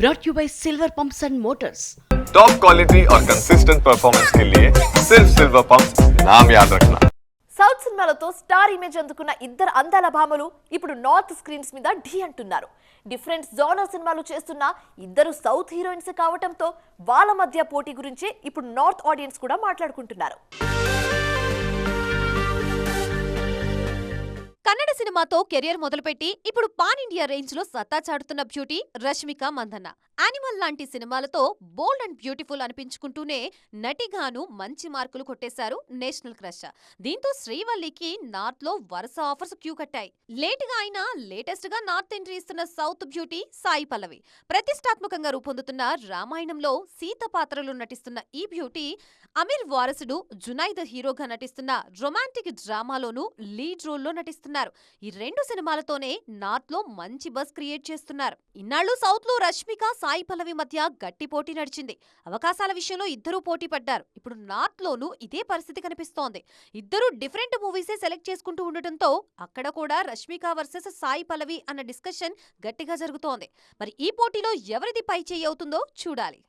brought you by Silver Pumps and Motors. Top quality और consistent performance के लिए सिर्फ सिल्वर पंप्स नाम याद रखना. సౌత్ సినిమాలతో స్టార్ ఇమేజ్ అందుకున్న ఇద్దరు అందాల భామలు ఇప్పుడు నార్త్ స్క్రీన్స్ మీద ఢీ అంటున్నారు. డిఫరెంట్ జోనర్ సినిమాలు చేస్తున్న ఇద్దరు సౌత్ హీరోయిన్స్ కావటంతో వాళ్ళ మధ్య పోటీ గురించి ఇప్పుడు నార్త్ ఆడియన్స్ కూడా మాట్లాడుకుంటున్నారు. కన్నడ సినిమాతో కెరియర్ మొదలుపెట్టి ఇప్పుడు పాన్ ఇండియా రేంజ్ లో సత్తా చాటుతున్న బ్యూటీ రష్మిక మందన్న. యానిమల్ లాంటి సినిమాలతో బోల్డ్ అండ్ బ్యూటిఫుల్ అనిపించుకుంటూనే నటిగాను మంచి మార్కులు కొట్టేశారు నేషనల్ క్రష్. దీంతో శ్రీవల్లికి నార్త్ లో వరుస ఆఫర్స్ క్యూ కట్టాయి. లేటుగా అయినా లేటెస్ట్ గా నార్త్ ఎంట్రీ ఇస్తున్న సౌత్ బ్యూటీ సాయి పల్లవి. ప్రతిష్టాత్మకంగా రూపొందుతున్న రామాయణంలో సీత పాత్రలో నటిస్తున్న ఈ బ్యూటీ అమీర్ వారసుడు జునైద్ హీరోగా నటిస్తున్న రొమాంటిక్ డ్రామాలోనూ లీడ్ రోల్లో నటిస్తున్నారు. ఈ రెండు సినిమాలతోనే నార్త్ లో మంచి బజ్ క్రియేట్ చేస్తున్నారు. ఇన్నాళ్లు సౌత్ లో రష్మిక సాయి పల్లవి మధ్య గట్టి పోటీ నడిచింది. అవకాశాల విషయంలో ఇద్దరూ పోటీ పడ్డారు. ఇప్పుడు నార్త్ లోనూ ఇదే పరిస్థితి కనిపిస్తోంది. ఇద్దరూ డిఫరెంట్ మూవీసే సెలెక్ట్ చేసుకుంటూ ఉండటంతో అక్కడ కూడా రష్మిక వర్సెస్ సాయి పల్లవి అన్న డిస్కషన్ గట్టిగా జరుగుతోంది. మరి ఈ పోటీలో ఎవరిది పై చేయి అవుతుందో చూడాలి.